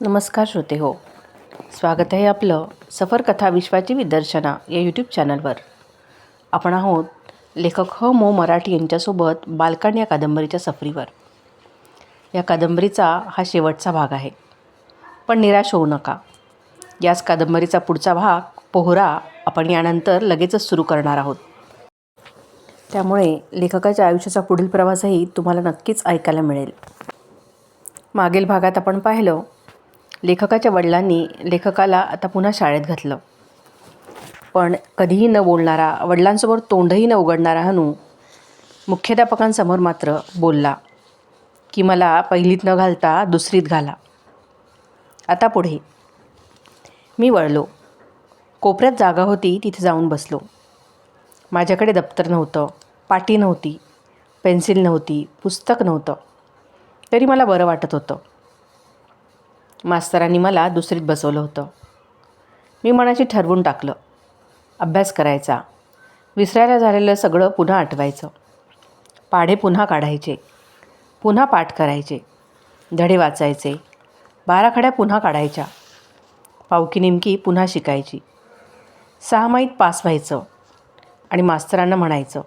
नमस्कार श्रोते हो, स्वागत आहे आपलं सफर कथा विश्वाची विदर्शना या यूट्यूब चॅनलवर. आपण आहोत लेखक मो मराठी यांच्यासोबत बालकांड या कादंबरीच्या सफरीवर. या कादंबरीचा हा शेवटचा भाग आहे, पण निराश होऊ नका. याच कादंबरीचा पुढचा भाग पोहरा आपण यानंतर लगेचच सुरू करणार आहोत. त्यामुळे लेखकाच्या आयुष्याचा पुढील प्रवासही तुम्हाला नक्कीच ऐकायला मिळेल. मागील भागात आपण पाहिलं, लेखकाच्या वडिलांनी लेखकाला आता पुन्हा शाळेत घातलं. पण कधीही न बोलणारा, वडिलांसमोर तोंडही न उघडणारा हनू मुख्याध्यापकांसमोर मात्र बोलला की मला पहिलीत न घालता दुसरीत घाला. आता पुढे. मी वळलो. कोपऱ्यात जागा होती, तिथे जाऊन बसलो. माझ्याकडे दप्तर नव्हतं, पाटी नव्हती, पेन्सिल नव्हती, पुस्तक नव्हतं. तरी मला बरं वाटत होतं. मास्तरांनी मला दुसरीत बसवलं होतं. मी मनाशी ठरवून टाकलं, अभ्यास करायचा, विसरायला झालेलं सगळं पुन्हा आठवायचं, पाढे पुन्हा काढायचे, पुन्हा पाठ करायचे, धडे वाचायचे, बाराखड्या पुन्हा काढायच्या, पावकी नेमकी पुन्हा शिकायची. 6 माहीत पास व्हायचं आणि मास्तरांना म्हणायचं,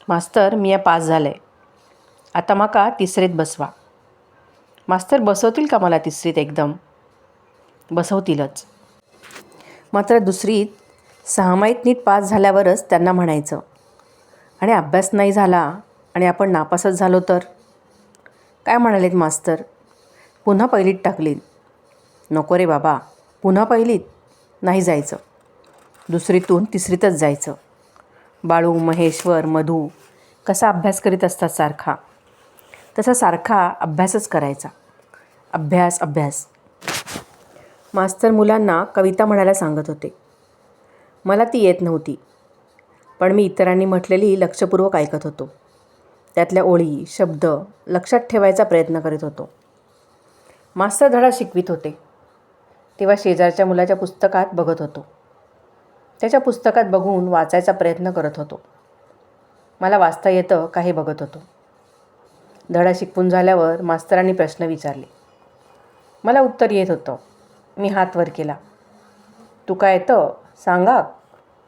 मास्तर मी या पास झालं आहे, आता माका तिसरीत बसवा. मास्तर बसवतील का मला तिसरीत? एकदम बसवतीलच. मात्र दुसरीत 6 माहीत नीट पास झाल्यावरच त्यांना म्हणायचं, आणि अभ्यास नाही झाला आणि आपण नापासच झालो तर काय म्हणालेत मास्तर? पुन्हा पहिलीत टाकलीत. नको रे बाबा, पुन्हा पहिलीत नाही जायचं, दुसरीतून तिसरीतच जायचं. बाळू, महेश्वर, मधू कसा अभ्यास करीत असतात सारखा, तसा सारखा अभ्यासच करायचा. अभ्यास अभ्यास. मास्तर मुलांना कविता म्हणायला सांगत होते. मला ती येत नव्हती, पण मी इतरांनी म्हटलेली लक्षपूर्वक ऐकत होतो. त्यातल्या ओळी, शब्द लक्षात ठेवायचा प्रयत्न करीत होतो. मास्तर धडा शिकवित होते तेव्हा शेजारच्या मुलाच्या पुस्तकात बघत होतो. त्याच्या पुस्तकात बघून वाचायचा प्रयत्न करत होतो. मला वाचता येतं का हे बघत होतो. धडा शिकवून झाल्यावर मास्तरांनी प्रश्न विचारले. मला उत्तर येत होतं. मी हात वर केला. तू काय येतं सांगा,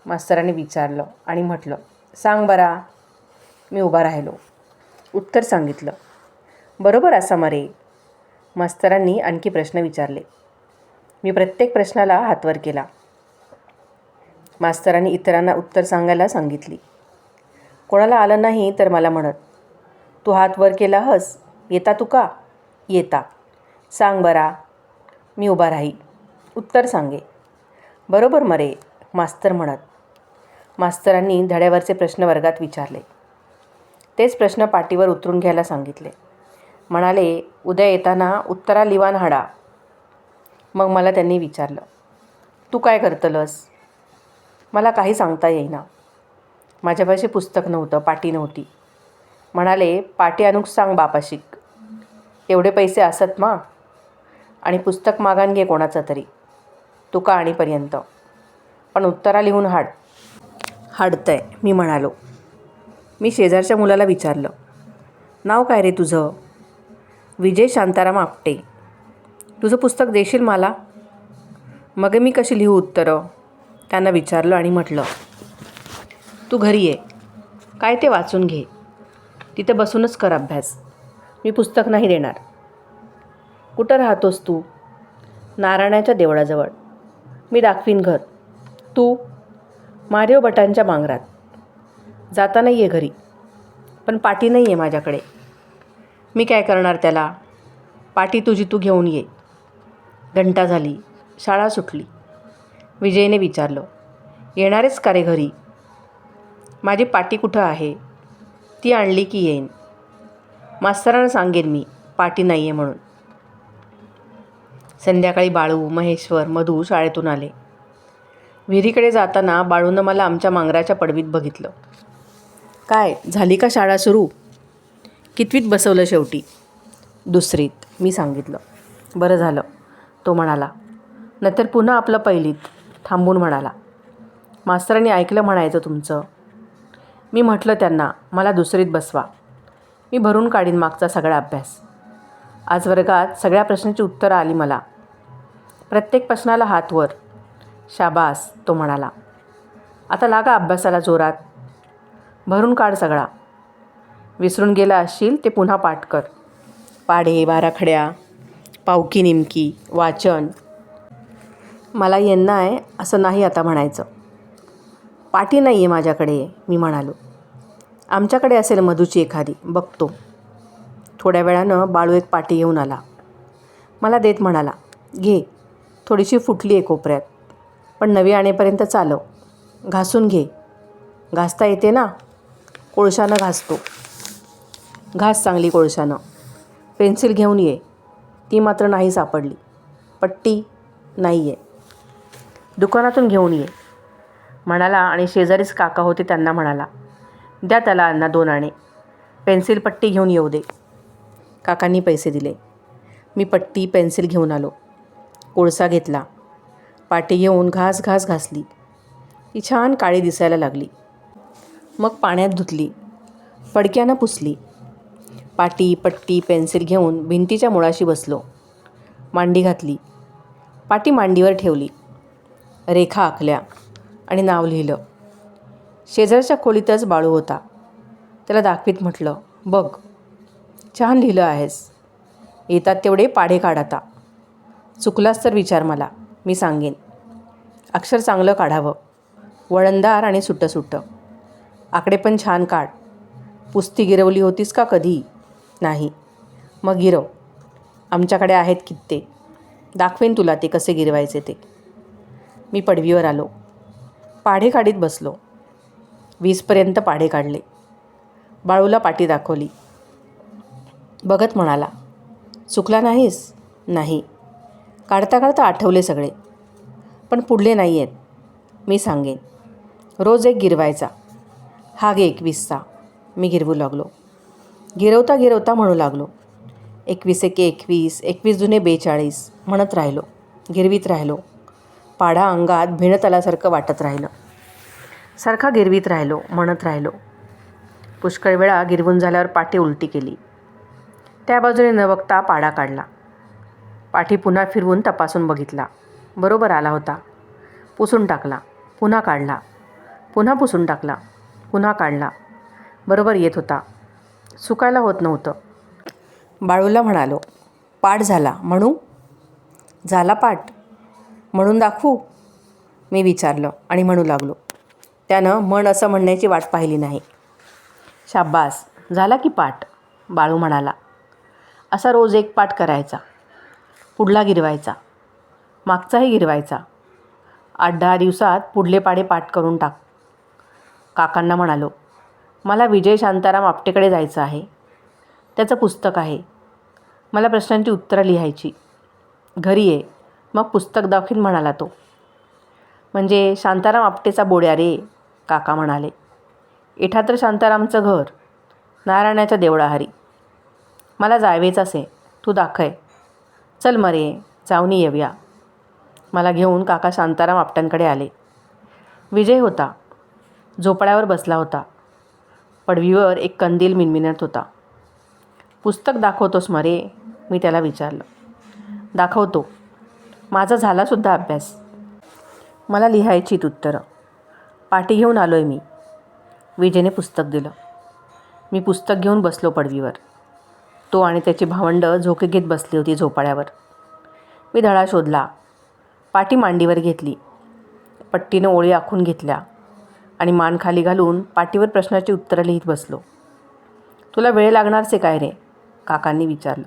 मास्तरांनी विचारलं आणि म्हटलं, सांग बरा. मी उभा राहिलो. उत्तर सांगितलं. बरोबर असा मरे. मास्तरांनी आणखी प्रश्न विचारले. मी प्रत्येक प्रश्नाला हात वर केला. मास्तरांनी इतरांना उत्तर सांगायला सांगितली. कोणाला आलं नाही तर मला म्हणत, तू हात वर केला हस, येता तू का? येता. सांग बरा. मी उभा राही. उत्तर सांगे. बरोबर मरे, मास्तर म्हणत. मास्तरांनी धड्यावरचे प्रश्न वर्गात विचारले. तेच प्रश्न पाटीवर उतरून घ्यायला सांगितले. म्हणाले, उद्या येताना उत्तरा लिवान हाडा. मग मला त्यांनी विचारलं, तू काय करतलस? मला काही सांगता येईना. माझ्यापाशी पुस्तक नव्हतं, पाटी नव्हती. म्हणाले, पाटी आणूक सांग बापाशिक. एवढे पैसे असत मा, आणि पुस्तक मागान घे कोणाचं तरी, तुका आणीपर्यंत, पण उत्तरा लिहून हाड. हाडतंय, मी म्हणालो. मी शेजारच्या मुलाला विचारलं, नाव काय रे तुझं? विजय शांताराम आपटे. तुझं पुस्तक देशील मला? मग मी कशी लिहू उत्तरं? त्यांना विचारलं आणि म्हटलं, तू घरी ये, काय ते वाचून घे, तिथे बसूनच कर अभ्यास. मी पुस्तक नाही देणार. कुठं राहतोस तू? नारायणाच्या देवळाजवळ. मी दाखवीन घर. तू? मारेव भटांच्या मांगरात. जाता नाही आहे घरी, पण पाटी नाही आहे माझ्याकडे. मी काय करणार त्याला? पाटी तुझी तू घेऊन ये. घंटा झाली, शाळा सुटली. विजयने विचारलं, येणारेच का रे घरी? माझी पाटी कुठं आहे? ती आणली की येईन. मास्तरांना सांगेन मी पाटी नाही आहे म्हणून. संध्याकाळी बाळू, महेश्वर, मधू शाळेतून आले. विहिरीकडे जाताना बाळूनं मला आमच्या मांगराच्या पडवीत बघितलं. काय झाली का शाळा सुरू? कितवीत बसवलं शेवटी? दुसरीत, मी सांगितलं. बरं झालं, तो म्हणाला. नंतर पुन्हा आपलं पहिलीत. थांबून म्हणाला, मास्तरांनी ऐकलं म्हणायचं तुमचं. मी म्हटलं त्यांना, मला दुसरीत बसवा. मी भरून काढीन मागचा सगळा अभ्यास. आज वर्गात सगळ्या प्रश्नांची उत्तरं आली मला. प्रत्येक प्रश्नाला हात वर. शाबास, तो म्हणाला. आता लागा अभ्यासाला जोरात. भरून काढ सगळा. विसरून गेला असशील ते पुन्हा पाठ कर. पाढे, बाराखड्या, पावकी निमकी, वाचन. मला येणं आहे असं नाही आता म्हणायचं. पाटी नाही आहे माझ्याकडे, मी म्हणालो. आमच्याकडे असेल मधूची एखादी, बघतो. थोड्या वेळानं बाळू एक पाटी घेऊन आला. मला देत म्हणाला, घे, थोडीशी फुटली आहे कोपऱ्यात, पण नवी आणेपर्यंत चालव. घासून घे. घासता येते ना? कोळशानं घासतो. घास चांगली कोळशानं. पेन्सिल घेऊन ये. ती मात्र नाही सापडली. पट्टी नाही आहे. दुकानातून घेऊन ये म्हणाला आणि शेजारीच काका होते त्यांना म्हणाला, द्या त्याला अण्णा 2 आणे. पेन्सिल पट्टी घेऊन येऊ दे. काकांनी पैसे दिले. मी पट्टी पेन्सिल घेऊन आलो. कोळसा घेतला. पाटी घेऊन घास घासली. ती छान काळी दिसायला लागली. मग पाण्यात धुतली. फडक्यानं पुसली. पाटी, पट्टी, पेन्सिल घेऊन भिंतीच्या मुळाशी बसलो. मांडी घातली. पाटी मांडीवर ठेवली. रेखा आखल्या आणि नाव लिहिलं. शेजारच्या खोलीतच बाळू होता. त्याला दाखवीत म्हटलं, बघ, छान लिहिलं आहेस. येतात तेवढे पाढे काढ आता. चुकलास तर विचार मला, मी सांगेन. अक्षर चांगलं काढावं, वळणदार आणि सुटं. आकडे पण छान काढ. पुस्ती गिरवली होतीस का कधी? नाही. मग गिरव. आमच्याकडे आहेत कित्ते. दाखवेन तुला ते कसे गिरवायचे ते. मी पडवीवर आलो. पाढे काढीत बसलो. 20पर्यंत पाढे काढले. बाळूला पाटी दाखवली. बघत म्हणाला, चुकला नाहीस? नाही. काढता काढता आठवले सगळे, पण पुढले नाही आहेत. मी सांगेन. रोज एक गिरवायचा. हा घे 21चा. मी गिरवू लागलो. गिरवता म्हणू लागलो. 21 एके 21, 21 दुने 42 म्हणत राहिलो. गिरवीत राहिलो. पाढा अंगात भिणत आल्यासारखं वाटत राहिलं. सारखा गिरवीत राहिलो, म्हणत राहिलो. पुष्कळ वेळा गिरवून झाल्यावर पाटी उलटी केली. त्या बाजूने न बघता पाढा काढला. पाठी पुन्हा फिरवून तपासून बघितला. बरोबर आला होता. पुसून टाकला. पुन्हा काढला. पुन्हा पुसून टाकला. पुन्हा काढला. बरोबर येत होता. चुकायला होत नव्हतं. बाळूला म्हणालो, पाठ झाला म्हणू? झाला पाठ म्हणून दाखवू? मी विचारलं आणि म्हणू लागलो. त्यानं म्हण असं म्हणण्याची वाट पाहिली नाही. शाब्बास, झाला की पाठ, बाळू म्हणाला. असा रोज एक पाठ करायचा. पुढला गिरवायचा. मागचाही गिरवायचा. 8-10 दिवसात पुढले पाढे पाठ करून टाक. काकांना म्हणालो, मला विजय शांताराम आपटेकडे जायचं आहे. त्याचं पुस्तक आहे. मला प्रश्नांची उत्तरं लिहायची. घरी ये, मग पुस्तक दाखवीन म्हणाला तो. म्हणजे शांताराम आपटेचा बोड्या रे, काका म्हणाले. इठा तर शांतारामचं घर, नारायणाच्या देवळाहारी. मला जायवेच असे, तू दाखय. चल मरे, जाऊन येऊया. मला घेऊन काका शांताराम आपट्यांकडे आले. विजय होता. झोपड्यावर बसला होता. पडवीवर एक कंदील मिणमिणत होता. पुस्तक दाखवतोस मरे, मी त्याला विचारलं. दाखवतो. माझा झालासुद्धा अभ्यास. मला लिहायचीत उत्तरं. पाटी घेऊन आलो आहे मी. विजयने पुस्तक दिलं. मी पुस्तक घेऊन बसलो पडवीवर. तो आणि त्याची भावंडं झोके घेत बसली होती झोपाळ्यावर. मी धडा शोधला. पाटी मांडीवर घेतली. पट्टीनं ओळी आखून घेतल्या आणि मान खाली घालून पाटीवर प्रश्नाची उत्तरं लिहित बसलो. तुला वेळ लागणारच आहे काय रे, काकांनी विचारलं.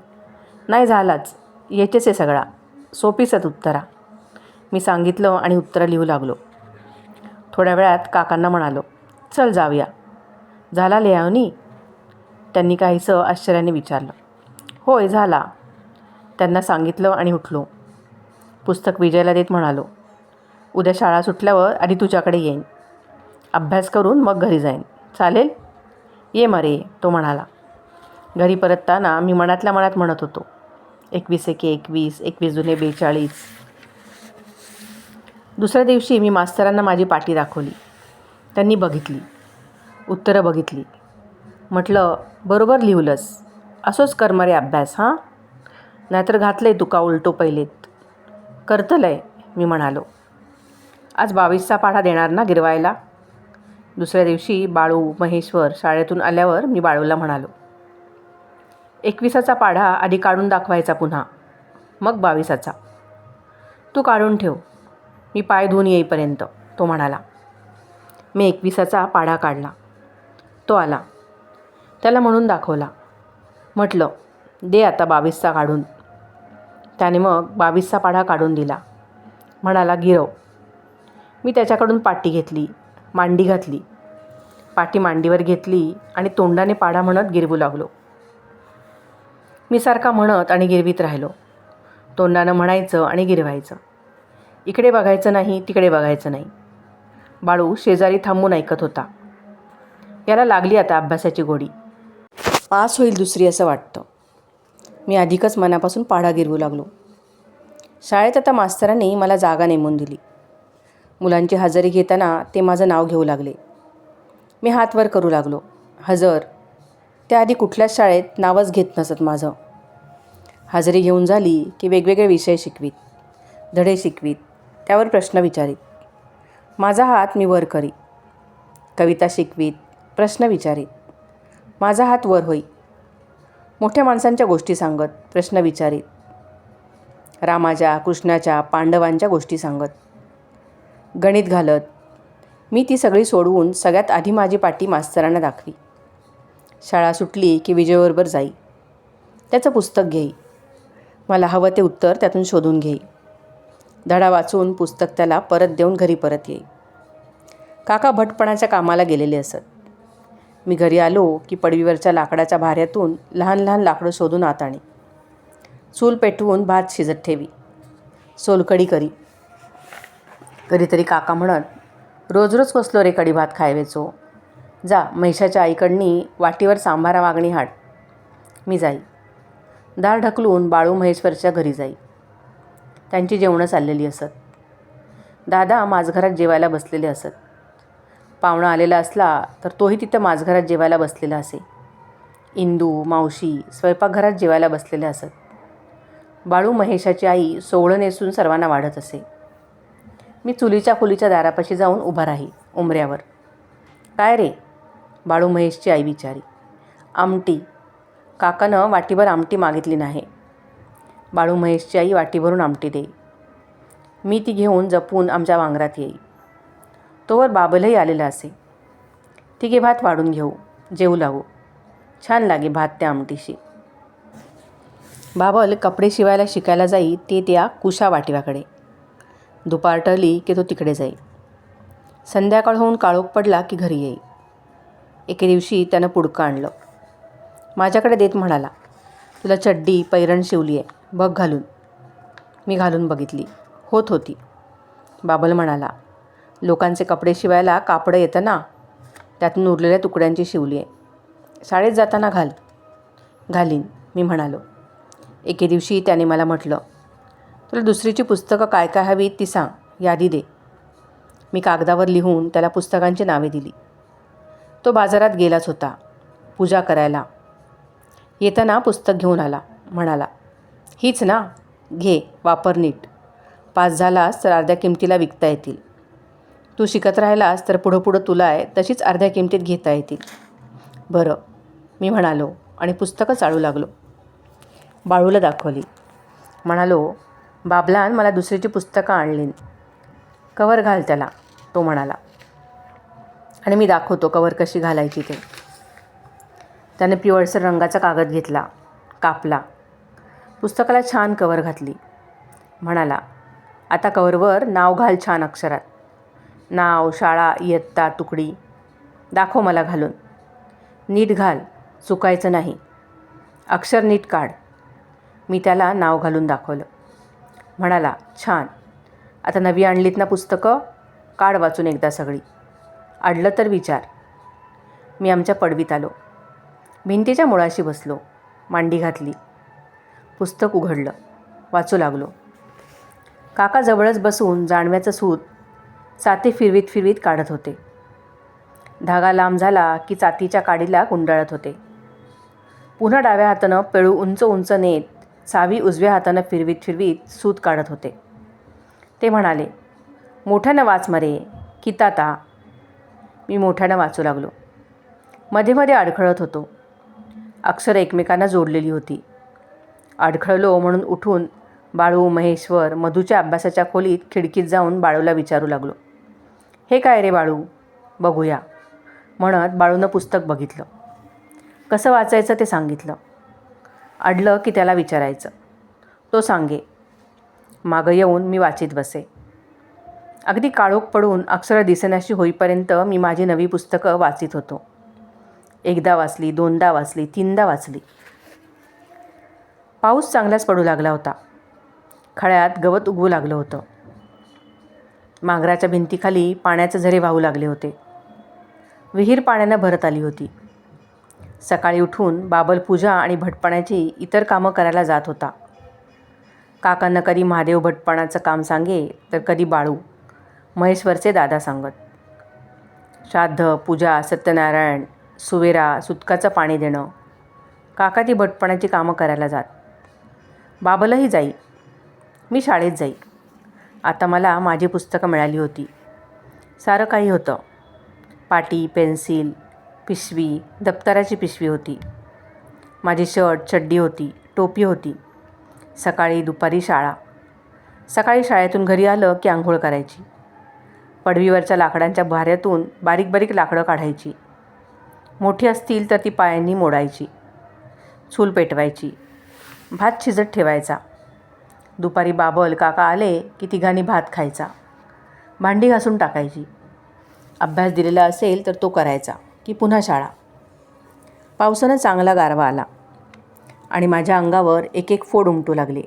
नाही, झालाच. याचेच आहे सगळा. सोपीच आहेत उत्तरा. मी सांगितलं आणि उत्तरं लिहू लागलो. थोड्या वेळात काकांना म्हणालो, चल जाऊया. झाला लिहावनी? त्यांनी काहीसं आश्चर्याने विचारलं. होय, झाला. त्यांना सांगितलं आणि उठलो. पुस्तक विजयला देत म्हणालो, उद्या शाळा सुटल्यावर आधी तुझ्याकडे येईन. अभ्यास करून मग घरी जाईन. चालेल? ये मरे, तो म्हणाला. घरी परतताना मी मनातल्या मनात म्हणत होतो, 21 एके 21, 21 दुने 42. दुसऱ्या दिवशी मी मास्तरांना माझी पाटी दाखवली. त्यांनी बघितली. उत्तरं बघितली. म्हटलं, बरोबर लिहिलंस. असोच कर मरे अभ्यास, हां? नाहीतर घातलं आहे तुका उलटो पहिलेत. कर्तलंय, मी म्हणालो. आज 22चा पाढा देणार ना गिरवायला? दुसऱ्या दिवशी बाळू, महेश्वर शाळेतून आल्यावर मी बाळूला म्हणालो, 21चा पाढा आधी काढून दाखवायचा पुन्हा, मग 22चा. तू काढून ठेव, मी पाय धुवून येईपर्यंत, तो म्हणाला. मी 21चा पाढा काढला. तो आला. त्याला म्हणून दाखवला. म्हटलं, दे आता 22चा काढून. त्याने मग 22चा पाढा काढून दिला. म्हणाला, गिरव. मी त्याच्याकडून पाटी घेतली, मांडी घातली. पाटी मांडीवर घेतली आणि तोंडाने पाढा म्हणत गिरवू लागलो. मी सारखा म्हणत आणि गिरवीत राहिलो. तोंडानं म्हणायचं आणि गिरवायचं. इकडे बघायचं नाही, तिकडे बघायचं नाही. बाळू शेजारी थांबून ऐकत होता. याला लागली आता अभ्यासाची गोडी. पास होईल दुसरी असं वाटतं. मी अधिकच मनापासून पाढा गिरवू लागलो. शाळेत आता मास्तरांनी मला जागा नेमून दिली. मुलांची हजेरी घेताना ते माझं नाव घेऊ लागले. मी हात वर करू लागलो. हजर. त्याआधी कुठल्याच शाळेत नावच घेत नसत माझं. हजेरी घेऊन झाली की वेगवेगळे विषय शिकवीत, धडे शिकवीत, त्यावर प्रश्न विचारीत. माझा हात मी वर करी. कविता शिकवीत, प्रश्न विचारीत. माझा हात वर होई. मोठ्या माणसांच्या गोष्टी सांगत, प्रश्न विचारीत. रामाच्या, कृष्णाच्या, पांडवांच्या गोष्टी सांगत. गणित घालत. मी ती सगळी सोडवून सगळ्यात आधी माझी पाटी मास्तरांना दाखवी. शाळा सुटली की विजयबरोबर जाई. त्याचं पुस्तक घेई. मला हवं ते उत्तर त्यातून शोधून घेई. धडा वाचून पुस्तक त्याला परत देऊन घरी परत येई. काका भटपणाच्या कामाला गेलेले असत. मी घरी आलो की पडवीवरच्या लाकडाच्या भाऱ्यातून लहान लहान लाकडं शोधून आत आणी. चूल पेटवून भात शिजत ठेवी. सोलकढी करी. कधीतरी काका म्हणत, रोज रोज कसलो रे कढी भात खायवेचो. जा महिषाच्या आईकडनी वाटीवर सांभारा मागणी हाड. मी जाई. दार ढकलून बाळू महेश्वरच्या घरी जाई. त्यांची जेवणं चाललेली असत. दादा माझघरात जेवायला बसलेले असत. पाहुणा आलेला असला तर तोही तिथं माझघरात जेवायला बसलेला असे. इंदू, मावशी स्वयंपाकघरात जेवायला बसलेले असत. बाळू महेशाची आई सोवळं नेसून सर्वांना वाढत असे. मी चुलीच्या खोलीच्या दारापाशी जाऊन उभा राही उंबऱ्यावर. काय रे? बाळू महेशची आई विचारी. आमटी. काकानं वाटीभर आमटी मागितली नाही. बाळू महेशची आई वाटीभरून आमटी देई. मी ती घेऊन जपून आमच्या वांगरात येई. तोवर बाबलही आलेला असे. तिघे भात वाढून घेऊ, जेवू लागू. छान लागे भात त्या आमटीशी. बाबल कपडे शिवायला शिकायला जाई ते त्या कुशा वाटिवाकडे. दुपार टळली की तो तिकडे जाई. संध्याकाळ होऊन काळोख पडला की घरी येई. एके दिवशी त्यानं पुडकं आणलं. माझ्याकडे देत म्हणाला, तुला चड्डी पैरण शिवली आहे, बघ घालून. मी घालून बघितली. होत होती. बाबल म्हणाला, लोकांचे कपडे शिवायला कापडं येतं ना, त्यातून उरलेल्या तुकड्यांची शिवली आहे. शाळेत जाताना घाल. घालीन, मी म्हणालो. एके दिवशी त्याने मला म्हटलं, तुला दुसरीची पुस्तकं काय काय हवी ती सांग, यादी दे. मी कागदावर लिहून त्याला पुस्तकांची नावे दिली. तो बाजारात गेलाच होता पूजा करायला. येताना पुस्तक घेऊन आला. म्हणाला, हीच ना, घे, वापर नीट. पास झालास तर अर्ध्या किमतीला विकता येतील. तू शिकत राहिलास तर पुढं पुढं तुला आहे तशीच अर्ध्या किमतीत घेता येतील. बरं, मी म्हणालो आणि पुस्तकं चाळू लागलो. बाळूला दाखवली. म्हणालो, बाबलान मला दुसरीची पुस्तकं आणलीन. कवर घाल त्याला, तो म्हणाला. आणि मी दाखवतो कवर कशी घालायची ते. त्याने पिवळसर रंगाचा कागद घेतला, कापला. पुस्तकाला छान कवर घातली. म्हणाला, आता कवरवर नाव घाल छान अक्षरात. नाव, शाळा, इयत्ता, तुकडी. दाखव मला घालून. नीट घाल, चुकायचं नाही. अक्षर नीट काढ. मी त्याला नाव घालून दाखवलं. म्हणाला, छान. आता नवी आणलीत ना पुस्तकं, काढ वाचून एकदा सगळी. अडलं तर विचार. मी आमच्या पडवीत आलो. भिंतीच्या मुळाशी बसलो. मांडी घातली. पुस्तक उघडलं. वाचू लागलो. काका जवळच बसून जाणव्याचं सूत चाती फिरवीत फिरवीत काढत होते. धागा लांब झाला की चातीच्या काडीला गुंडाळत होते. पुन्हा डाव्या हातानं पेळू उंच उंच नेत चावी उजव्या हातानं फिरवीत फिरवीत सूत काढत होते. ते म्हणाले, मोठ्यानं वाच मरे, किताता. मी मोठ्यानं वाचू लागलो. मध्ये मध्ये अडखळत होतो. अक्षरं एकमेकांना जोडलेली होती. अडखळलो म्हणून उठून बाळू, महेश्वर, मधूच्या अभ्यासाच्या खोलीत खिडकीत जाऊन बाळूला विचारू लागलो, हे काय रे बाळू, बघूया. म्हणत बाळूनं पुस्तक बघितलं. कसं वाचायचं ते सांगितलं. अडलं की त्याला विचारायचं, तो सांगे. मागं येऊन मी वाचीत बसे. अगदी काळोख पडून अक्षरं दिसेनाशी होईपर्यंत मी माझी नवी पुस्तकं वाचित होतो. एकदा वाचली, दोनदा वाचली, तीनदा वाचली. पाऊस चांगलाच पडू लागला होता. खळ्यात गवत उगवू लागलं होतं. मांगराच्या भिंतीखाली पाण्याचे झरे वाहू लागले होते. विहीर पाण्यानं भरत आली होती. सकाळी उठून बाबल पूजा आणि भटपणाची इतर कामं करायला जात होता. काकांना कधी महादेव भटपणाचं काम सांगे तर कधी बाळू, महेश्वरचे दादा सांगत. श्राद्ध, पूजा, सत्यनारायण, सुवेरा, सुतकाचं पाणी देणं, काका ती भटपणाची कामं करायला जात. बाबलही जाई. मी शाळेत जाई. आता मला माझी पुस्तकं मिळाली होती. सारं काही होतं. पाटी, पेन्सिल, पिशवी, दप्तराची पिशवी होती. माझी शर्ट, चड्डी होती, टोपी होती. सकाळी दुपारी शाळा. सकाळी शाळेतून घरी आलं की आंघोळ करायची. पडवीवरच्या लाकडांच्या भाऱ्यातून बारीक बारीक लाकडं काढायची. मोठी असतील तर ती पायांनी मोडायची. चूल पेटवायची. भात शिजत ठेवायचा. दुपारी बाबल, काका आले की तिघांनी भात खायचा. भांडी घासून टाकायची. अभ्यास दिलेला असेल तर तो करायचा की पुन्हा शाळा. पावसानं चांगला गारवा आला आणि माझ्या अंगावर एक एक फोड उमटू लागले.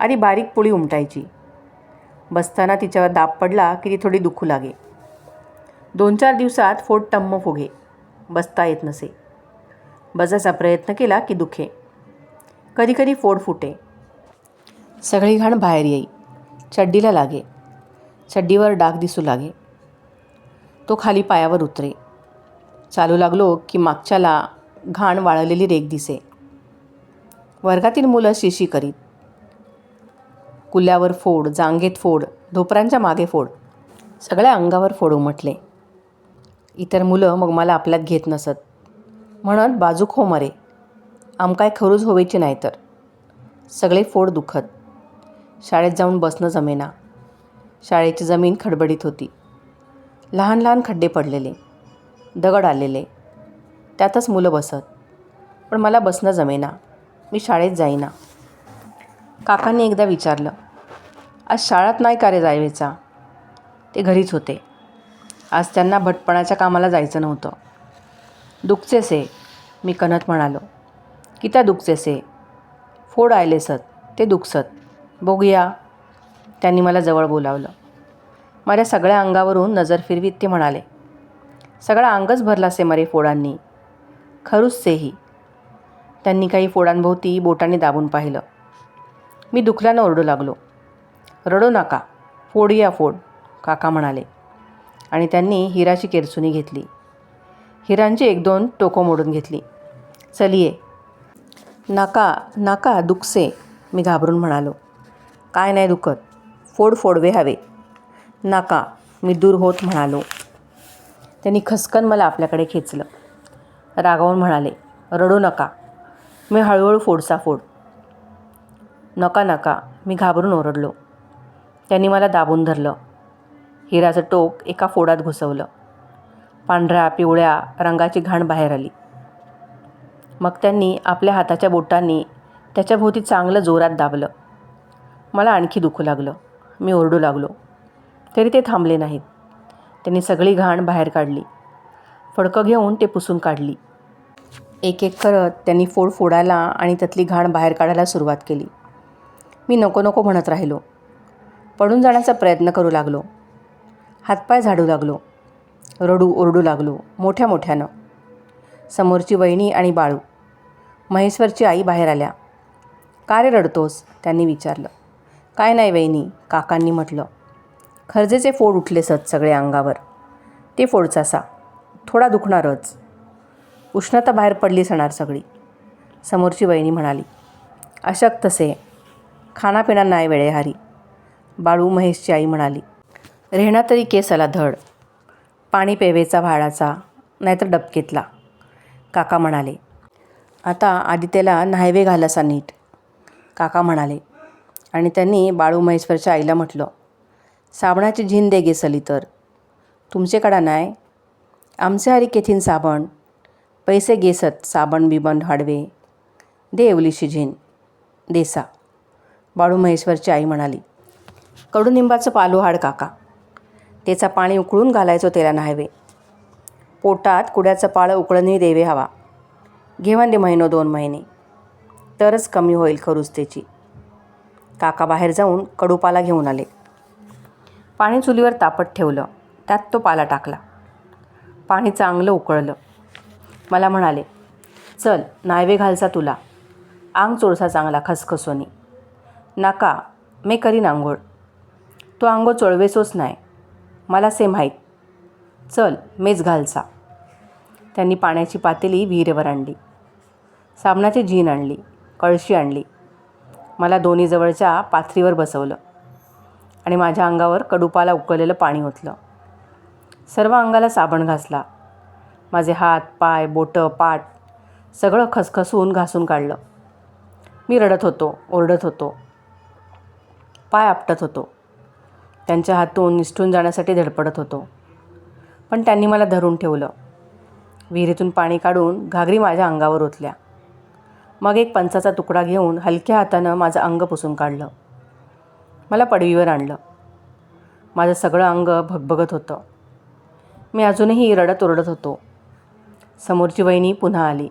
आधी बारीक पोळी उमटायची. बसताना तिच्यावर दाब पडला की ती थोडी दुखू लागे. 2-4 दिवसात फोड टम्म फुगे. बसता येत नसे. बसायचा प्रयत्न केला की दुखे. कधीकधी फोड फुटे. सगळी घाण बाहेर येई. चड्डीला लागे. चड्डीवर डाग दिसू लागे. तो खाली पायावर उतरे. चालू लागलो की मागच्याला घाण वाळलेली रेग दिसे. वर्गातील मुलं शिशी करीत. कुल्यावर फोड, जांघेत फोड, धोपरांच्या मागे फोड. सगळ्या अंगावर फोड उमटले. इतर मुलं मग मला आपल्यात घेत नसत. म्हणत बाजूक हो मरे, आमकाय खरूज होवेची नाही तर. सगळे फोड दुखत. शाळेत जाऊन बसणं जमेना. शाळेची जमीन खडबडीत होती. लहान लहान खड्डे पडलेले, दगड आलेले. त्यातच मुलं बसत. पण मला बसणं जमेना. मी शाळेत जाईना. काकांनी एकदा विचारलं, आज शाळेत नाही का रे जायवेचा? ते घरीच होते. आज त्यांना भटपणाच्या कामाला जायचं नव्हतं. दुखचेसे, मी कणत म्हणालो. किता दुखचेसे? फोड आयलेसत, ते दुखसत. बघूया. त्यांनी मला जवळ बोलावलं. माझ्या सगळ्या अंगावरून नजर फिरवीत ते म्हणाले, सगळा अंगच भरलासे मरे फोडांनी. खरूचसेही. त्यांनी काही फोडांभोवती बोटांनी दाबून पाहिलं. मी दुखल्यानं ओरडू लागलो. रडू नका, फोड या फोड, काका म्हणाले. आणि त्यांनी हिराची केरसुनी घेतली. हिरांची 1-2 टोकं मोडून घेतली. चलिये. नाका नाका दुखसे, मी घाबरून म्हणालो. काय नाही दुखत, फोड फोडवे हवे. नाका, मी दूर होत म्हणालो. त्यांनी खसकन मला आपल्याकडे खेचलं. रागावून म्हणाले, रडू नका. मी हळूहळू फोडसा फोड. नका नका, मी घाबरून ओरडलो. त्यांनी मला दाबून धरलं. हिराचं टोक एका फोडात घुसवलं. पांढऱ्या पिवळ्या रंगाची घाण बाहेर आली. मग त्यांनी आपल्या हाताच्या बोटांनी त्याच्याभोवती चांगलं जोरात दाबलं. मला आणखी दुखू लागलं. मी ओरडू लागलो. तरी ते थांबले नाहीत. त्यांनी सगळी घाण बाहेर काढली. फडकं घेऊन ते पुसून काढली. एक एक करत त्यांनी फोड फोडायला आणि त्यातली घाण बाहेर काढायला सुरुवात केली. मी नको नको म्हणत राहिलो. पडून जाण्याचा प्रयत्न करू लागलो. हातपाय झाडू लागलो. रडू ओरडू लागलो मोठ्या मोठ्यानं. समोरची वहिनी आणि बाळू, महेश्वरची आई बाहेर आल्या. का रे रडतोस? त्यांनी विचारलं. काय नाही वहिनी, काकांनी म्हटलं. खरजेचे फोड उठले सगळे अंगावर. ते फोडचासा थोडा दुखणारच. उष्णता बाहेर पडली सणार सगळी. समोरची वहिनी म्हणाली. अशक्तसे, खानापिना नाही वेळेहारी. बाळू महेशची आई म्हणाली. रेहणा तरी केसाला धड, पाणी पेवेचा भाडाचा, नाहीतर डबकेतला, काका म्हणाले. आता आदित्यला न्हायवे घालासा नीट, काका म्हणाले. आणि त्यांनी बाळू महेश्वरच्या आईला म्हटलं, साबणाची झीन दे गे सली तर, तुमचेकडा नाही, आमचे हरी केथीन साबण, पैसे गेसत साबण बिबण हाडवे, दे एवलीशी झीन, देसा, बाळू महेश्वरची आई म्हणाली. कडुनिंबाचं पालो हाड काका, त्याचा पाणी उकळून घालायचो त्याला न्हायवे, पोटात कुड्याचं पाळं उकळणी देवे हवा, घेऊन दे 1-2 महिने, तरच कमी होईल खरूच त्याची. काका बाहेर जाऊन कडूपाला घेऊन आले. पाणी चुलीवर तापत ठेवलं, त्यात तो पाला टाकला. पाणी चांगलं उकळलं. मला म्हणाले, चल न्हायवे घालसा तुला, आंग चोळसा चांगला खसखसोनी. नाका, मी करीन आंघोळ, तो आंघोळ चोळवेसोच नाही, मला से माहीत, चल मेच घालसा. त्यांनी पाण्याची पातेली विहिरेवर आणली, साबणाची झीन आणली, कळशी आणली. मला दोन्ही जवळच्या पाथरीवर बसवलं आणि माझ्या अंगावर कडूपाला उकळलेलं पाणी ओतलं. सर्व अंगाला साबण घासला. माझे हात, पाय, बोटं, पाठ सगळं खसखसून घासून काढलं. मी रडत होतो, ओरडत होतो, पाय आपटत होतो. त्यांच्या हातून निसटून जाण्यासाठी धडपडत होतो. पण त्यांनी मला धरून ठेवलं. विहिरीतून पाणी काढून घागरी माझ्या अंगावर ओतल्या. मग एक पंचाचा तुकडा घेऊन हलक्या हातानं माझं अंग पुसून काढलं. मला पडवीवर आणलं. माझं सगळं अंग भगभगत होतं. मी अजूनही रडत ओरडत होतो. समोरची वहिनी पुन्हा आली.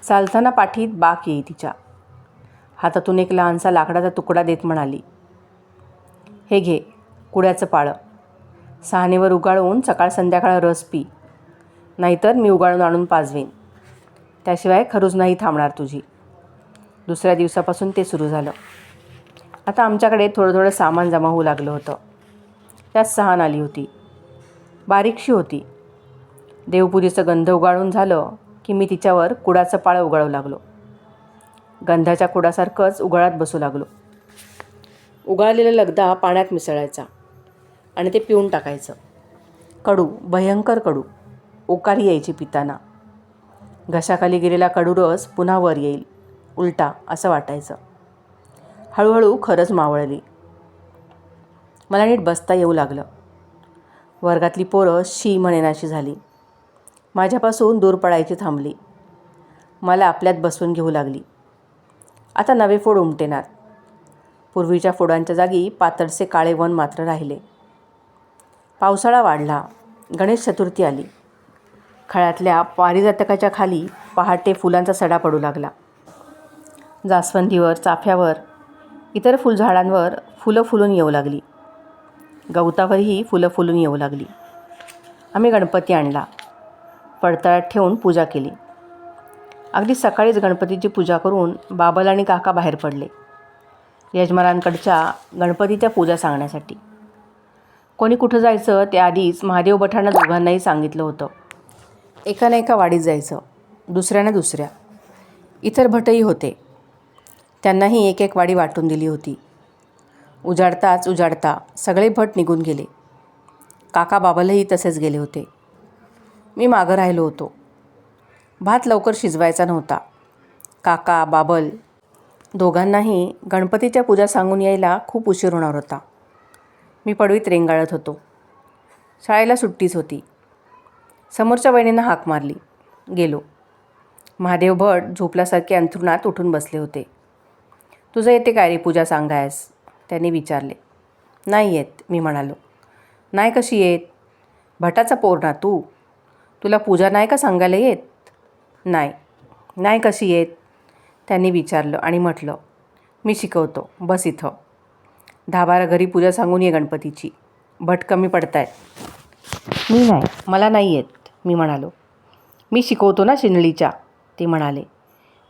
चालताना पाठीत बाक येई तिच्या. हातातून एक लहानसा लाकडाचा तुकडा देत म्हणाली, हे घे कुड्याचं पाळं, सहानेवर उगाळून सकाळ संध्याकाळ रस पी, नाहीतर मी उगाळून आणून पाजवीन, त्याशिवाय खरूच नाही थांबणार तुझी. दुसऱ्या दिवसापासून ते सुरू झालं. आता आमच्याकडे थोडं थोडं सामान जमा होऊ लागलं होतं. त्यात सहान आली होती. बारीकशी होती. देवपूजेचं गंध उगाळून झालं की मी तिच्यावर कुडाचं पाळं उगाळू लागलो. गंधाच्या कुडासारखंच उगाळत बसू लागलो. उगाळलेला लगदा पाण्यात मिसळायचा आणि ते पिऊन टाकायचं. कडू, भयंकर कडू, ओकारी यायची पिताना. घशाखाली गेलेला कडू रस पुन्हा वर येईल, उलटा असं वाटायचं. हळूहळू खरंच मावळली. मला नीट बसता येऊ लागलं. वर्गातली पोरं शी म्हणेनाशी झाली. माझ्यापासून दूर पडायची थांबली. मला आपल्यात बसवून घेऊ लागली. आता नवे फोड उमटेनात. पूर्वीच्या फोडांच्या जागी पातळसे काळे वन मात्र राहिले. पावसाळा वाढला. गणेश चतुर्थी आली. खळ्यातल्या पारिजातकाच्या खाली पहाटे फुलांचा सडा पडू लागला. जास्वंदीवर, चाफ्यावर, इतर फुलझाडांवर फुलं फुलून येऊ लागली. गवतावरही फुलं फुलून येऊ लागली. आम्ही गणपती आणला. पडतळ्यात ठेवून पूजा केली. अगदी सकाळीच गणपतीची पूजा करून बाबल आणि काका बाहेर पडले, यजमानांकडच्या गणपतीच्या पूजा सांगण्यासाठी. कोणी कुठं जायचं ते आधीच महादेव भटांना दोघांनाही सांगितलं होतं. एकानं एका वाडीत जायचं, दुसऱ्यानं दुसऱ्या. इतर भटही होते. त्यांनाही एक एक वाडी वाटून दिली होती. उजाडताच उजाडता सगळे भट निघून गेले. काका बाबलही तसेच गेले होते. मी मागं राहिलो होतो. भात लवकर शिजवायचा नव्हता. काका, बाबल दोघांनाही गणपतीच्या पूजा सांगून यायला खूप उशीर होणार होता. मी पडवीत रेंगाळत होतो. शाळेला सुट्टीच होती. समोरच्या वहिनीनं हाक मारली. गेलो. महादेव भट झोपल्यासारखे अंथरुणात उठून बसले होते. तुझं येते काय रे पूजा सांगायस, त्यांनी विचारले. नाही येत, मी म्हणालो. नाही कशी येत, भटाचा पोर ना तू, तुला पूजा नाही का सांगायला येत? नाही कशी येत, त्यांनी विचारलं आणि म्हटलं, मी शिकवतो, बस इथं. 10-12 घरी पूजा सांगून ये गणपतीची, भट कमी पडतायत. मी नाही, मला नाही येत, मी म्हणालो. मी शिकवतो ना शिंदळीच्या, ते म्हणाले.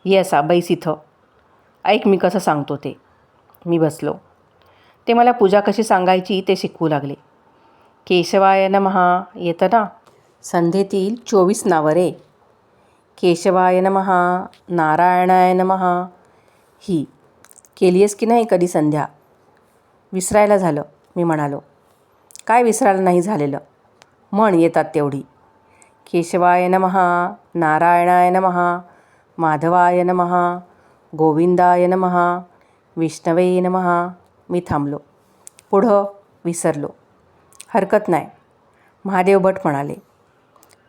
ये असा बैस इथं, ऐक मी कसं सांगतो ते. मी बसलो. ते मला पूजा कशी सांगायची ते शिकवू लागले. केशवाय नमः येतं ना, संध्येतील 24 नावं रे. केशवाय नमः, नारायणाय नमः, ही केली आहेस की नाही कधी संध्या? विसरायला झालं, मी म्हणालो. काय विसरायला नाही झालेलं, म्हण येतात तेवढी. केशवाय नमः, नारायणाय नमः, माधवाय नमः, गोविंदाय नमः, विष्णवे नमः. मी थांबलो. पुढं विसरलो. हरकत नाही, महादेव भट म्हणाले.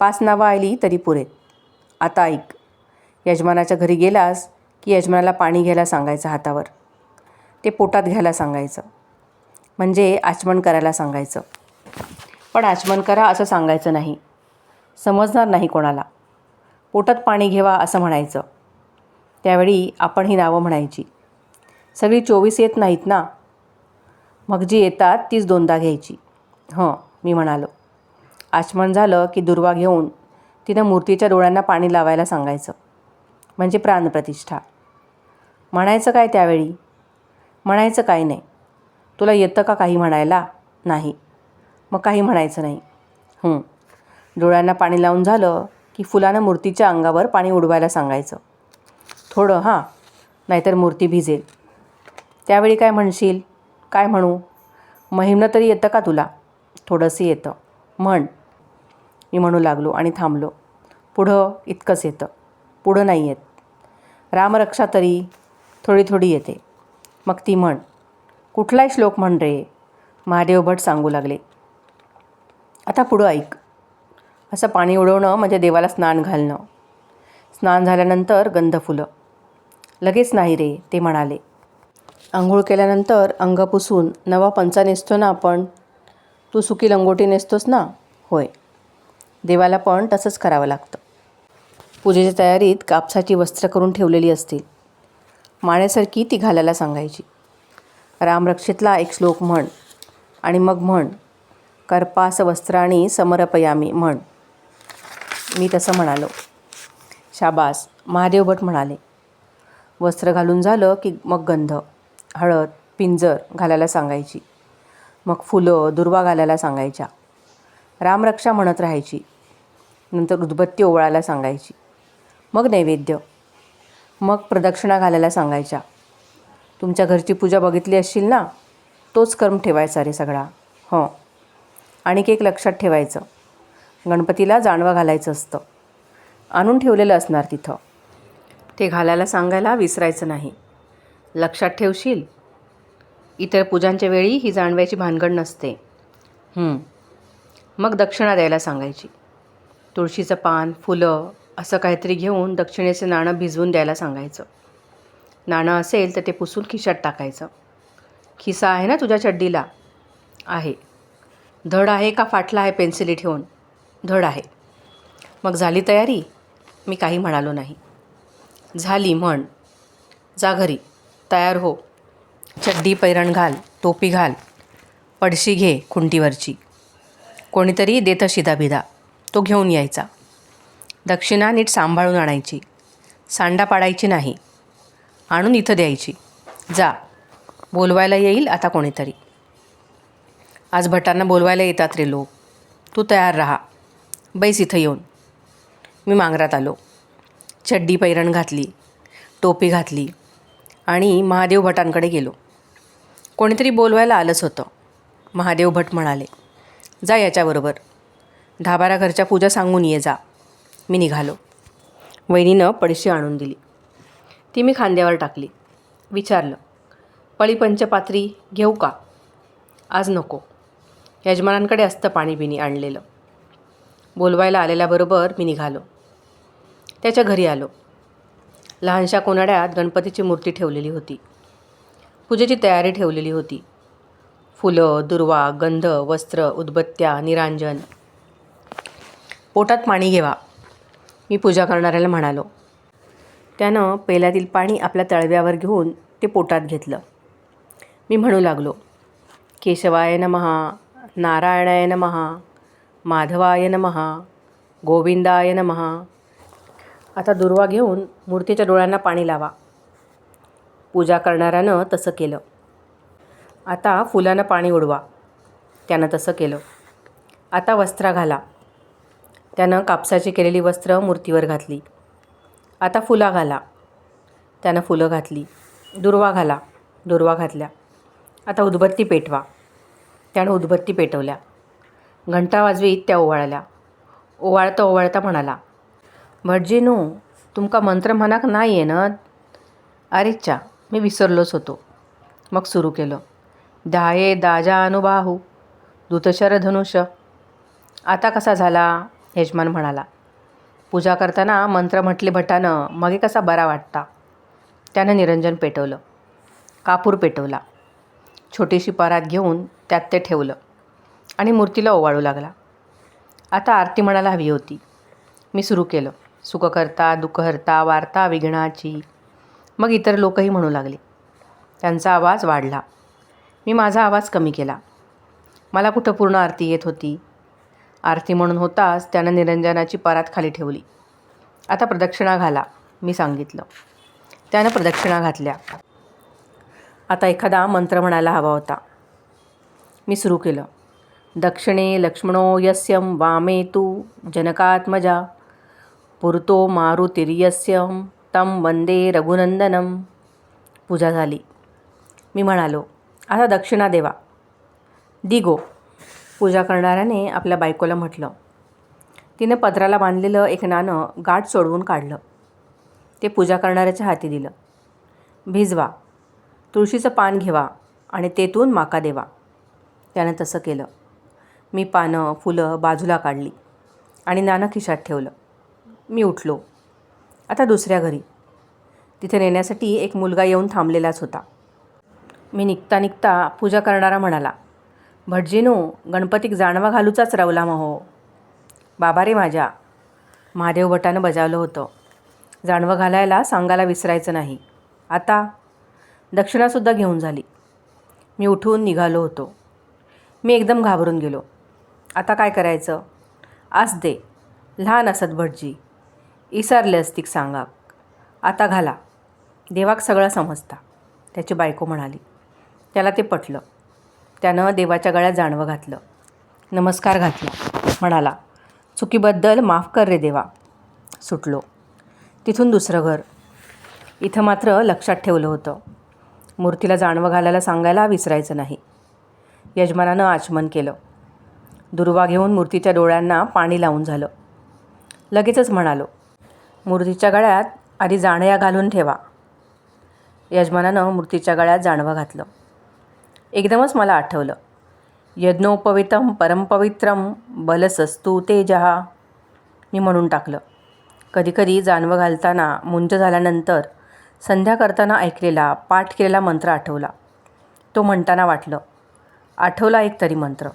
5 नावं आली तरी पुरेत. आता ऐक, यजमानाच्या घरी गेलास की यजमानाला पाणी घ्यायला सांगायचं हातावर. ते पोटात घ्यायला सांगायचं, म्हणजे आचमन करायला सांगायचं. पण आचमन करा असं सांगायचं नाही, समजणार नाही कोणाला. पोटात पाणी घेवा असं म्हणायचं. त्यावेळी आपण ही नावं म्हणायची. सगळी 24 येत नाहीत ना, मग जी येतात तीच 2दा घ्यायची. मी म्हणालो. आचमन झालं की दुर्वा घेऊन तिनं मूर्तीच्या डोळ्यांना पाणी लावायला सांगायचं, म्हणजे प्राणप्रतिष्ठा. म्हणायचं काय त्यावेळी? म्हणायचं काही नाही. तुला येतं का काही म्हणायला? नाही. मग काही म्हणायचं नाही. डोळ्यांना पाणी लावून झालं की फुलानं मूर्तीच्या अंगावर पाणी उडवायला सांगायचं. थोडं नाहीतर मूर्ती भिजेल. त्यावेळी काय म्हणशील? काय म्हणू? महिमनं तरी येतं का तुला? थोडंसं येतं, म्हण. मी म्हणू लागलो आणि थांबलो. पुढं इतकंच येतं, पुढं नाही येत. रामरक्षा तरी थोडी थोडी येते, मग ती म्हण. कुठलाही श्लोक म्हण रे, महादेव भट सांगू लागले. आता पुढं ऐक. असं पाणी उडवणं म्हणजे देवाला स्नान घालणं. स्नान झाल्यानंतर गंध फुलं. लगेच नाही रे, ते म्हणाले. आंघोळ केल्यानंतर अंग पुसून नवा पंचा नेसतो ना आपण. तू सुकी लंगोटी नेसतोस ना? होय. देवाला पण तसंच करावं लागतं. पूजेच्या तयारीत कापसाची वस्त्र करून ठेवलेली असतील. माळेसारखी ती घालायला सांगायची. रामरक्षेतला एक श्लोक म्हण आणि मग म्हण, कर्पास वस्त्राणी समर्पयामी, म्हण. मी तसं म्हणालो. शाबास, महादेव भट म्हणाले. वस्त्र घालून झालं की मग गंध, हळद, पिंजर घालायला सांगायची. मग फुलं, दुर्वा घालायला सांगायच्या. रामरक्षा म्हणत राहायची. नंतर उदबत्ती ओवाळायला सांगायची. मग नैवेद्य. मग प्रदक्षिणा घालायला सांगायच्या. तुमच्या घरची पूजा बघितली असशील ना, तोच कर्म ठेवायचा रे सगळा. आणखी एक लक्षात ठेवायचं, गणपतीला जानवं घालायचं असतं. आणून ठेवलेलं असणार तिथं. ते घालायला सांगायला विसरायचं नाही. लक्षात ठेवशील? इतर पूजांच्या वेळी ही जानव्याची भानगड नसते. मग दक्षिणा द्यायला सांगायची. तुळशीचं पान, फुलं असं काहीतरी घेऊन दक्षिणेचं नाणं भिजवून द्यायला सांगायचं. नाणं असेल तर ते पुसून खिशात टाकायचं. खिसा आहे ना तुझ्या चड्डीला? आहे. धड आहे का फाटला आहे पेन्सिली ठेवून? धड आहे. मग झाली तयारी? मी काही म्हणालो नाही. झाली म्हण. जा घरी, तयार हो. चड्डी पैरण घाल, टोपी घाल, पडशी घे खुंटीवरची. कोणीतरी देतं शिदाभिदा, तो घेऊन यायचा. दक्षिणा नीट सांभाळून आणायची, सांडा पाडायची नाही. आणून इथं द्यायची. जा, बोलवायला येईल आता कोणीतरी. आज भटांना बोलवायला येतात रे लोक. तू तयार राहा, बैस इथं येऊन. मी मांगरात आलो. चड्डी पैरण घातली, टोपी घातली आणि महादेव भटांकडे गेलो. कोणीतरी बोलवायला आलंच होतं. महादेव भट म्हणाले, जा याच्याबरोबर, 10-12 घरच्या पूजा सांगून ये जा. मी निघालो. वहिनीनं पडशी आणून दिली. ती मी खांद्यावर टाकली. विचारलं, पळी पंचपात्री घेऊ का? आज नको. यजमानांकडे असतं पाणी बिणी आणलेलं. बोलवायला आलेल्याबरोबर मी निघालो. त्याच्या घरी आलो. लहानशा कोनाड्यात गणपतीची मूर्ती ठेवलेली होती. पूजेची तयारी ठेवलेली होती. फुलं, दुर्वा, गंध, वस्त्र, उदबत्त्या, निरांजन. पोटात पाणी घेवा, मी पूजा करणाऱ्याला म्हणालो. त्यानं पेल्यातील पाणी आपल्या तळव्यावर घेऊन ते पोटात घेतलं. मी म्हणू लागलो, केशवाय नमः, नारायणाय नमः, माधवाय नमः, गोविंदाय नमः. आता दुर्वा घेऊन मूर्तीच्या डोळ्यांना पाणी लावा. पूजा करणाऱ्यानं तसं केलं. आता फुलानं पाणी उडवा. त्यानं तसं केलं. आता वस्त्रा घाला. त्यानं कापसाची केलेली वस्त्र मूर्तीवर घातली. आता फुला घाला. त्यानं फुलं घातली. दुर्वा घाला. दुर्वा घातल्या. आता उदबत्ती पेटवा. त्यानं उदबत्ती पेटवल्या. घंटा वाजवीत त्या ओवाळल्या. ओवाळता ओवाळता म्हणाला, भटजीनू, तुमका मंत्र म्हणाक नाही येणं? अरेच्चा, मी विसरलोच होतो. मग सुरू केलं, ध्याये दाजानुबाहू दूतशर धनुष. आता कसा झाला? यजमान म्हणाला. पूजा करताना मंत्र म्हटले भटानं, मगे कसा बरा वाटता. त्यानं निरंजन पेटवलं. कापूर पेटवला. छोटीशी परात घेऊन त्यात ते ठेवलं आणि मूर्तीला ओवाळू लागला. आता आरती म्हणायला हवी होती. मी सुरू केलं, सुखकर्ता दुःखहर्ता वार्ता विघ्नाची. मग इतर लोकही म्हणू लागले. त्यांचा आवाज वाढला. मी माझा आवाज कमी केला. मला कुठं पूर्ण आरती येत होती. आरती म्हणून होताच त्यानं निरंजनाची परात खाली ठेवली. आता प्रदक्षिणा घाला, मी सांगितलं. त्यानं प्रदक्षिणा घातल्या. आता एखादा मंत्र म्हणायला हवा होता. मी सुरू केलं, दक्षिणे लक्ष्मणो यस्यं वामे तु जनकात्मजा पुरतो मारुतिर्यस्यं तं वंदे रघुनंदनम. पूजा झाली. मी म्हणालो, आता दक्षिणा देवा. दिगो. पूजा करणाऱ्याने आपल्या बायकोला म्हटलं. तिने पदराला बांधलेलं एक नाणं गाठ सोडवून काढलं. ते पूजा करणाऱ्याच्या हाती दिलं. भिजवा, तुळशीचं पान घेवा आणि तेथून माका देवा. त्यानं तसं केलं. मी पानं फुलं बाजूला काढली आणि नाणं खिशात ठेवलं. मी उठलो. आता दुसऱ्या घरी. तिथे नेण्यासाठी एक मुलगा येऊन थांबलेलाच होता. मी निघता निघता पूजा करणारा म्हणाला, भटजीनू, गणपतीक जानवा घालूचाच रवला महो. बाबा रे माझ्या. महादेव भटानं बजावलं होतं. जानवं घालायला सांगायला विसरायचं नाही. आता दक्षिणासुद्धा घेऊन झाली. मी उठून निघालो होतो. मी एकदम घाबरून गेलो. आता काय करायचं? आस दे, लहान असत भटजी, इसारले असतीक सांगाक. आता घाला, देवाक सगळं समजता. त्याची बायको म्हणाली. त्याला ते पटलं. त्यानं देवाच्या गळ्यात जानवं घातलं. नमस्कार घातला. म्हणाला, चुकीबद्दल माफ कर रे देवा. सुटलो. तिथून दुसरं घर. इथं मात्र लक्षात ठेवलं होतं, मूर्तीला जानवं घालायला सांगायला विसरायचं नाही. यजमानानं आचमन केलं. दुर्वा घेऊन मूर्तीच्या डोळ्यांना पाणी लावून झालं. लगेचच म्हणालो, मूर्तीच्या गळ्यात आधी जाणया घालून ठेवा. यजमानानं मूर्तीच्या गळ्यात जानवं घातलं. एकदमच मला आठवलं, यज्ञोपवितं परमपवित्रं बलसस्तु तेजः. मी म्हणून टाकलं. कधीकधी जानवं घालताना मुंज झाल्यानंतर संध्या करताना ऐकलेला पाठ केलेला मंत्र आठवला. तो म्हणताना वाटलं, आठवला एक तरी मंत्र.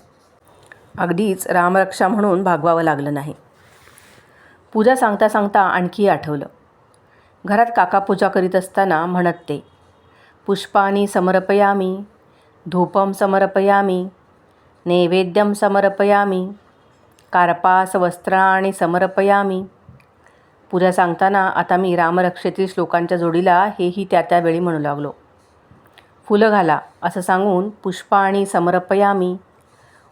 अगदीच रामरक्षा म्हणून भागवावं लागलं नाही. पूजा सांगता सांगता आणखी आठवलं. घरात काका पूजा करीत असताना म्हणत ते, पुष्पानी समर्पयामी, धूपम समर्पयामी, नैवेद्यम समर्पयामी, कार्पास वस्त्राणि समर्पयामी. पूजा सांगताना आता मी रामरक्षेतील श्लोकांच्या जोडीला हेही त्या वेळी म्हणू लागलो. फुलं घाला असं सांगून पुष्पाणि समर्पयामी,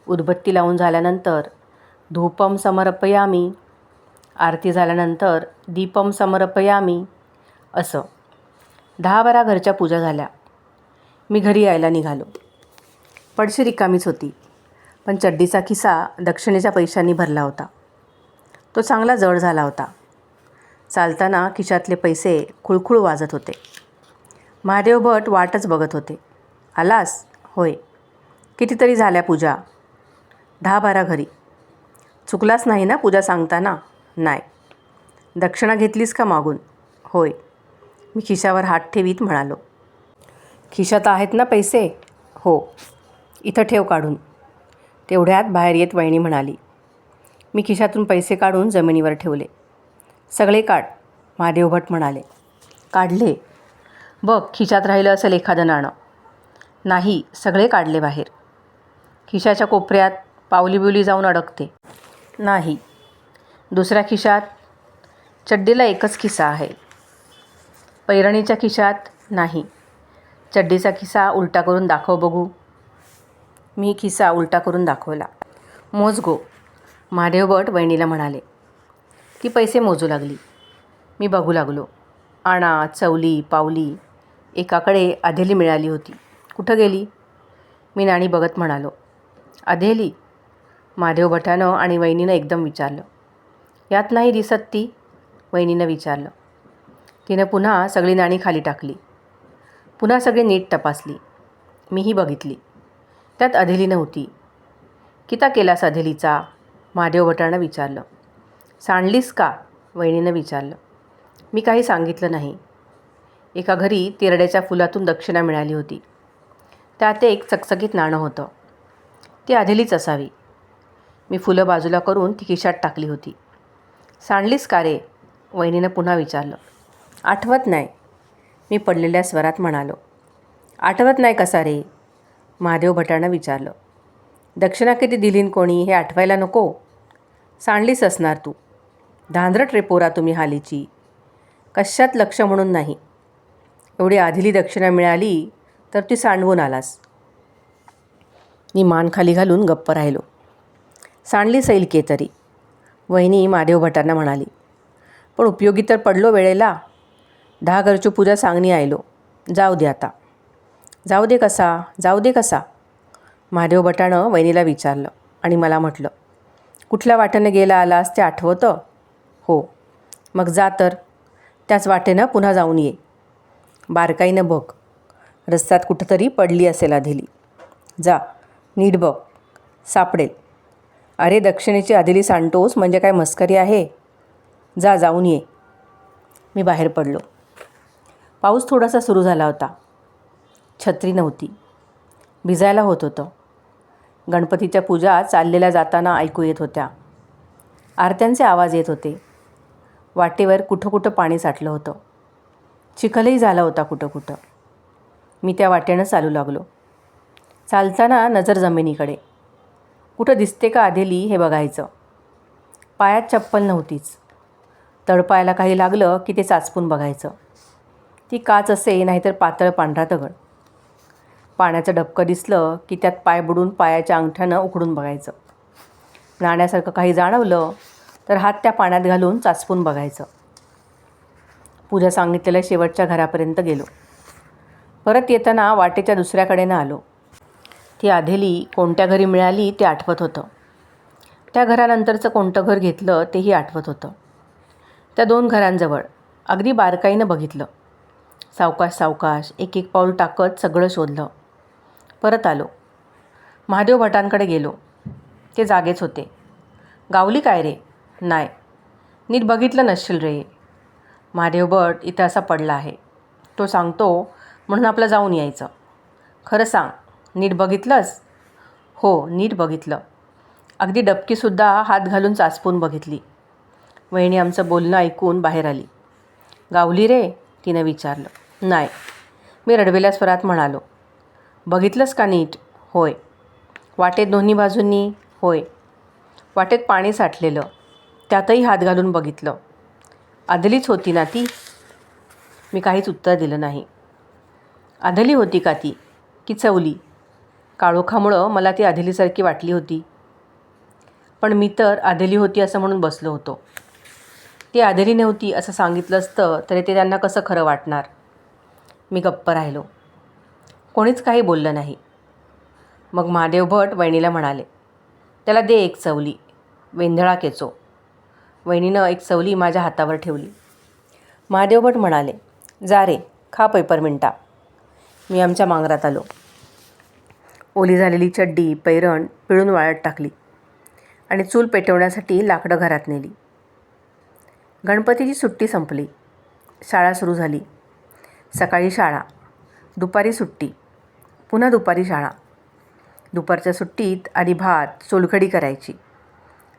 उदबत्ती लावून झाल्यानंतर धूपम समर्पयामी, आरती झाल्यानंतर दीपम समर्पयामी. असं 10-12 घरच्या पूजा झाल्या. मी घरी यायला निघालो. पडशी रिकामीच होती, पण चड्डीचा खिसा दक्षिणेच्या पैशांनी भरला होता. तो चांगला जड झाला होता. चालताना खिशातले पैसे खुळखुळ वाजत होते. महादेव भट वाटच बघत होते. आलास? होय. कितीतरी झाल्या पूजा? 10-12 घरी. चुकलाच नाही ना पूजा सांगताना? नाही. दक्षिणा घेतलीस का मागून? होय. मी खिशावर हात ठेवीत म्हणालो. खिशात आहेत ना पैसे? हो. इथं ठेव काढून. तेवढ्यात बाहेर येत वहिनी म्हणाली. मी खिशातून पैसे काढून जमिनीवर ठेवले. सगळे काढ, महादेव भट म्हणाले. काढले. बघ, खिशात राहिलं असेल एखादं नाणं. नाही, सगळे काढले बाहेर. खिशाच्या कोपऱ्यात पावली बिवली जाऊन अडकते. नाही. दुसऱ्या खिशात. चड्डीला एकच खिसा आहे. पैरणीच्या खिशात नाही. चड्डीचा खिसा उलटा करून दाखव बघू. मी खिसा उलटा करून दाखवला. मोज गो, महादेव भट वहिनीला म्हणाले. ती पैसे मोजू लागली. मी बघू लागलो. आणा, चवली, पावली. एकाकडे अधेली मिळाली होती. कुठं गेली? मी नाणी बघत म्हणालो. अधेली? महादेव भटानं आणि वहिनीनं एकदम विचारलं. यात नाही दिसत ती? वहिनीनं विचारलं. तिनं पुन्हा सगळी नाणी खाली टाकली. पुन्हा सगळी नीट तपासली. मीही बघितली. त्यात अधेली नव्हती. किता केलास अधेलीचा? महादेव भटानं विचारलं. सांडलीस का? वहिनीनं विचारलं. मी काही सांगितलं नाही. एका घरी तेरड्याच्या फुलातून दक्षिणा मिळाली होती. त्यात एक चकचकीत नाणं होतं. ती अधेलीच असावी. मी फुलं बाजूला करून ती खिशात टाकली होती. सांडलीस का रे? वहिनीनं पुन्हा विचारलं. आठवत नाही, मी पडलेल्या स्वरात म्हणालो. आठवत नाही कसा रे? महादेव भटानं विचारलं. दक्षिणा किती दिलीन कोणी हे आठवायला नको? सांडलीच असणार तू. धांदरट रे पोरा तुम्ही हालीची. कशात लक्ष म्हणून नाही. एवढी आधीली दक्षिणा मिळाली तर ती सांडवून आलास. मी मान खाली घालून गप्प राहिलो. सांडली सैल के तरी, वहिनी महादेव भटांना म्हणाली. पण उपयोगी तर पडलो वेळेला. 10 घरची पूजा सांगणी आयलो. जाऊ दे आता. जाऊ दे कसा? जाऊ दे कसा? महादेव भटानं वहिनीला विचारलं आणि मला म्हटलं. कुठल्या वाटेनं गेला आलास ते आठवतं? हो. मग जा तर. त्याच वाटेनं पुन्हा जाऊन ये. बारकाईनं बघ. रस्त्यात कुठंतरी पडली असेल अधेली. जा, नीट बघ. सापडेल. अरे दक्षिणेची अधेली सांडतोस म्हणजे काय मस्करी आहे? जा, जाऊन ये. मी बाहेर पडलो. पाऊस थोडासा सुरू झाला होता. छत्री नव्हती. भिजायला होत होतं. गणपतीच्या पूजा चाललेल्या जाताना ऐकू येत होत्या. आरत्यांचे आवाज येत होते. वाटेवर कुठं कुठं पाणी साठलं होतं. चिखलही झाला होता कुठं कुठं. मी त्या वाटेनं चालू लागलो. चालताना नजर जमिनीकडे. कुठं दिसते का अधेली हे बघायचं. पायात चप्पल नव्हतीच. तळपायाला काही लागलं की ते चाचपून बघायचं. ती काच असे नाहीतर पातळ पांढरा दगड. पाण्याचं डबकं दिसलं की त्यात पाय बुडून पायाच्या अंगठ्यानं उकडून बघायचं. नाण्यासारखं काही जाणवलं तर हात त्या पाण्यात घालून चाचपून बघायचं. पूजा सांगितलेल्या शेवटच्या घरापर्यंत गेलो. परत येताना वाटेच्या दुसऱ्या कडेनं आलो. ती अधेली कोणत्या घरी मिळाली ते आठवत होतं. त्या घरानंतरचं कोणतं घर घेतलं तेही आठवत होतं. त्या 2 घरांजवळ अगदी बारकाईनं बघितलं. सावकाश सावकाश एक एक पाऊल टाकत सगळं शोधलं. परत आलो. महादेव भटांकडे गेलो. ते जागेच होते. गावली काय रे? नाही. नीट बघितलं नसशील रे. महादेव भट इथं असा पडला आहे. तो सांगतो म्हणून आपलं जाऊन यायचं. खरं सांग, नीट बघितलंस? हो, नीट बघितलं. अगदी डबकीसुद्धा हात घालून चाचपून बघितली. वहिनी आमचं बोलणं ऐकून बाहेर आली. गावली रे? तिनं विचारलं. नाही, मी रडवेल्या स्वरात म्हणालो. बघितलंस का नीट? होय. वाटेत दोन्ही बाजूंनी? होय. वाटेत पाणी साठलेलं, त्यातही हात घालून बघितलं. अधलीच होती ना ती? मी काहीच उत्तर दिलं नाही. अधली होती का ती? की चवली? काळोखामुळं मला ती अधलीसारखी वाटली होती. पण मी तर अधली होती असं म्हणून बसलो होतो. ती अधली नव्हती असं सांगितलं असतं तरी ते त्यांना कसं खरं वाटणार. मी गप्प राहिलो. कोणीच काही बोललं नाही. मग महादेव भट वहिनीला म्हणाले. त्याला दे एक चवली. वेंधळा केचो. वहिनीनं एक चवली माझ्या हातावर ठेवली. महादेव भट म्हणाले. जा रे, खा पेपरमिंटा. मी आमच्या मांगरात आलो. ओली झालेली चड्डी पैरण पिळून वाळत टाकली आणि चूल पेटवण्यासाठी लाकडं घरात नेली. गणपतीची सुट्टी संपली. शाळा सुरू झाली. सकाळी शाळा, दुपारी सुट्टी, पुन्हा दुपारी शाळा. दुपारच्या सुट्टीत आधी भात सोलकढी करायची.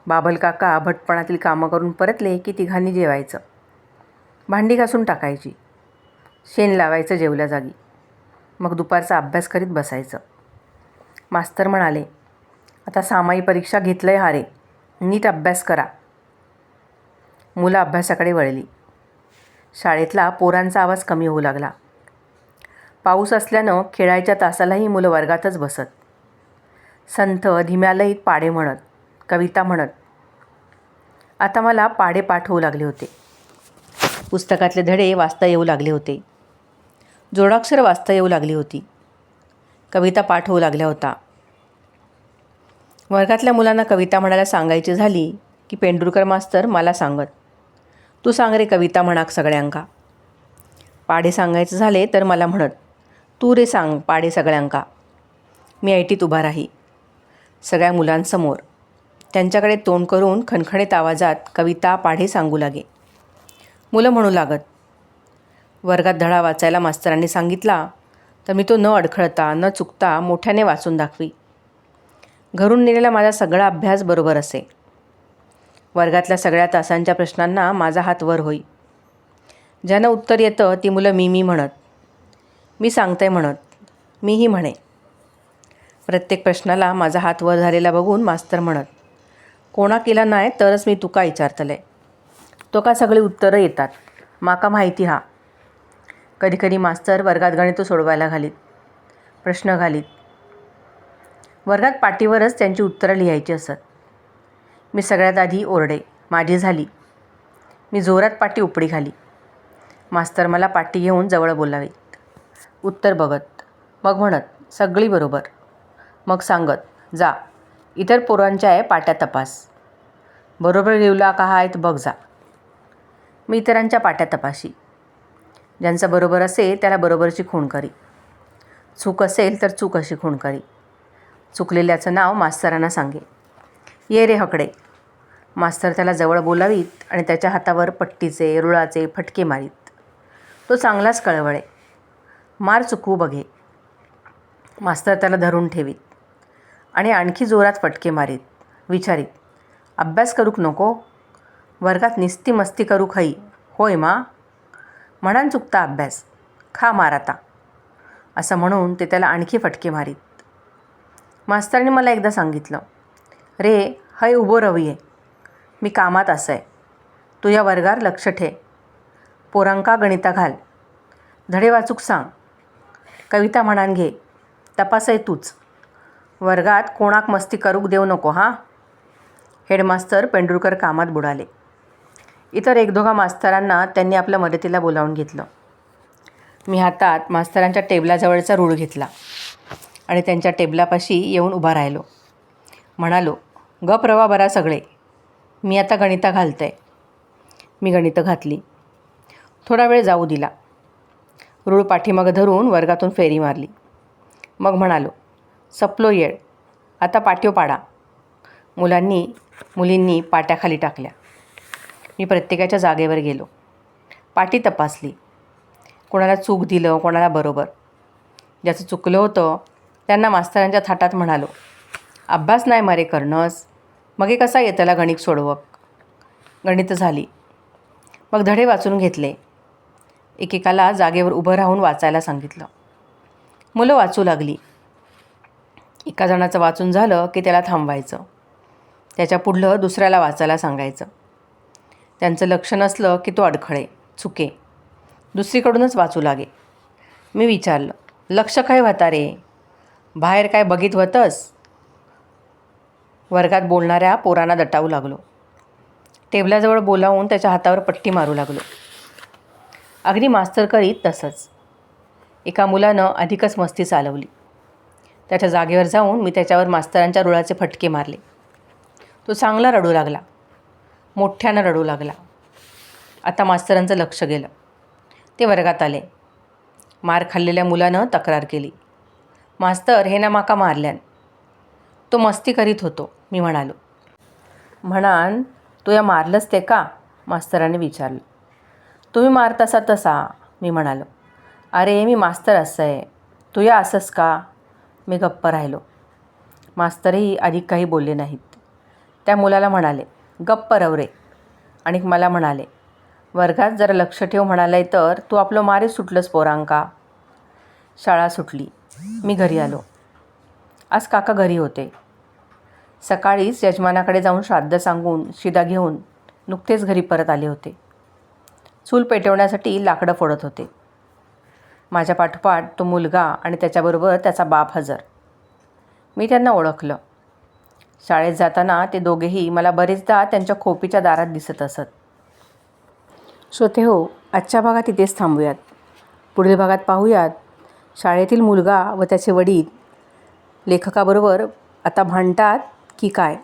बाबल काका भटपणातील कामं करून परतले की तिघांनी जेवायचं. भांडी घासून टाकायची. शेण लावायचं जेवल्या जागी. मग दुपारचा अभ्यास करीत बसायचं. मास्तर म्हणाले. आता सामाई परीक्षा घेतलंय हारे, नीट अभ्यास करा. मुलं अभ्यासाकडे वळली. शाळेतला पोरांचा आवाज कमी होऊ लागला. पाऊस असल्यानं खेळायच्या तासालाही मुलं वर्गातच बसत. संथ धीम्या लयीत पाढे म्हणत, कविता म्हणत. आता मला पाढे पाठ होऊ लागले होते. पुस्तकातले धडे वाचता येऊ लागले होते. जोडाक्षर वाचता येऊ लागली होती. कविता पाठ होऊ लागल्या होता. वर्गातल्या मुलांना कविता म्हणायला सांगायची झाली की पेंडुरकर मास्तर मला सांगत, तू सांग रे कविता म्हणाक सगळ्यांका. पाढे सांगायचे झाले तर मला म्हणत, तू रे सांग पाढे सगळ्यांका. मी ऐटीत उभा राही सगळ्या मुलांसमोर. त्यांच्याकडे तोंड करून खणखणीत आवाजात कविता पाढे सांगू लागे. मुलं म्हणू लागत. वर्गात धडा वाचायला मास्तरांनी सांगितला तर मी तो न अडखळता न चुकता मोठ्याने वाचून दाखवी. घरून नेलेला माझा सगळा अभ्यास बरोबर असे. वर्गातल्या सगळ्या तासांच्या प्रश्नांना माझा हात वर होई. ज्यांना उत्तर येतं ती मुलं मी म्हणत, मी सांगते म्हणत, मीही म्हणे. प्रत्येक प्रश्नाला माझा हात वर झालेला बघून मास्तर म्हणत, कोणा केला नाही तरच मी तुका विचारतले. तो का सगळी उत्तरं येतात माका माहिती हा. कधीकधी मास्तर वर्गात गणितं सोडवायला घालीत, प्रश्न घालीत. वर्गात पाटीवरच त्यांची उत्तरं लिहायची असत. मी सगळ्यात आधी ओरडे, माझी झाली. मी जोरात पाटी उपडी घाली. मास्तर मला पाटी घेऊन जवळ बोलावीत. उत्तर बघत, मग म्हणत सगळी बरोबर. मग सांगत, जा इतर पोरांच्या आहे पाट्या तपास. बरोबर लिहिला का आहेत बघ जा. मी इतरांच्या पाट्या तपाशी. ज्यांचं बरोबर असे त्याला बरोबरची खूण करी. चूक असेल तर चूक अशी खूण करी. चुकलेल्याचं नाव मास्तरांना सांगे. ये रे हकडे. मास्तर त्याला जवळ बोलावीत आणि त्याच्या हातावर पट्टीचे रुळाचे फटके मारीत. तो चांगलाच कळवळे. मार चुकवू बघे. मास्तर त्याला धरून ठेवीत आणि आणखी जोरात फटके मारीत. विचारीत, अभ्यास करूक नको? वर्गात निस्ती मस्ती करूक हई होय मा? म्हणान चुकता अभ्यास, खा मार आता. असं म्हणून ते त्याला आणखी फटके मारीत. मास्तरांनी मला एकदा सांगितलं, रे हय उभो रवये, मी कामात असं आहे. तू या वर्गावर लक्ष ठे. पोरांका गणिता घाल. धडे वाचूक सांग. कविता म्हणान घे. तपास आहे तूच. वर्गात कोणाक मस्ती करूक देऊ नको हां. हेडमास्तर पेंडुरकर कामात बुडाले. इतर एक दोघा मास्तरांना त्यांनी आपल्या मदतीला बोलावून घेतलं. मी हातात मास्तरांच्या टेबलाजवळचा रूळ घेतला आणि त्यांच्या टेबलापाशी येऊन उभा राहिलो. म्हणालो, गप रवा बरा सगळे, मी आता गणिता घालते. मी गणितं घातली. थोडा वेळ जाऊ दिला. रूळ पाठीमागं धरून वर्गातून फेरी मारली. मग म्हणालो, सपलो येळ, आता पाट्यो पाडा. मुलींनी पाट्या खाली टाकल्या. मी प्रत्येकाच्या जागेवर गेलो. पाटी तपासली. कोणाला चूक दिलं, कोणाला बरोबर. ज्याचं चुकलं होतं त्यांना मास्तरांच्या थाटात म्हणालो, अभ्यास नाही मारे करणंस, मग हे कसा येतला गणित सोडवक. गणितं झाली. मग धडे वाचून घेतले. एकेकाला जागेवर उभं राहून वाचायला सांगितलं. मुलं वाचू लागली. एका जणाचं वाचून झालं की त्याला थांबवायचं. त्याच्या पुढलं दुसऱ्याला वाचायला सांगायचं. त्यांचं लक्ष नसलं की तो अडखळे, चुके, दुसरीकडूनच वाचू लागे. मी विचारलं, लक्ष काय होता रे? बाहेर काय बघित होतंस? वर्गात बोलणाऱ्या पोरांना दटावू लागलो. टेबलाजवळ बोलावून त्याच्या हातावर पट्टी मारू लागलो. अगदी मास्तर करीत तसंच. एका मुलानं अधिकच मस्ती चालवली. त्याच्या जागेवर जाऊन मी त्याच्यावर मास्तरांच्या रुळाचे फटके मारले. तो चांगला रडू लागला. मोठ्यानं रडू लागला. आता मास्तरांचं लक्ष गेलं. ते वर्गात आले. मार खाल्लेल्या मुलानं तक्रार केली, मास्तर हे ना माका मारल्यान. तो मस्ती करीत होतो, मी म्हणालो. म्हणान, तू या मारलंस ते का? मास्तराने विचारलं. तुम्ही मारतासा तसा, मी म्हणालो. अरे मी मास्तर असं आहे, तू या असंस का? मी गप्प राहिलो. मास्तरही अधिक काही बोलले नाहीत. त्या मुलाला म्हणाले, गप्प रव रे. आणि मला म्हणाले, वर्गात जरा लक्ष ठेव म्हणाले तर तू आपलं मारे सुटलंस पोरांका. शाळा सुटली. मी घरी आलो. आज काका घरी होते. सकाळीच यजमानाकडे जाऊन श्राद्ध सांगून शिदा घेऊन नुकतेच घरी परत आले होते. चूल पेटवण्यासाठी लाकडं फोडत होते. माझ्या पाठोपाठ तो मुलगा आणि त्याच्याबरोबर त्याचा बाप हजर. मी त्यांना ओळखलं. शाळेत जाताना ते दोघेही मला बरेचदा त्यांच्या खोपीच्या दारात दिसत असत. श्रोते हो, आजच्या भागात इथेच थांबूयात. पुढील भागात पाहूयात शाळेतील मुलगा व त्याचे वडील लेखकाबरोबर आता भांडतात की काय.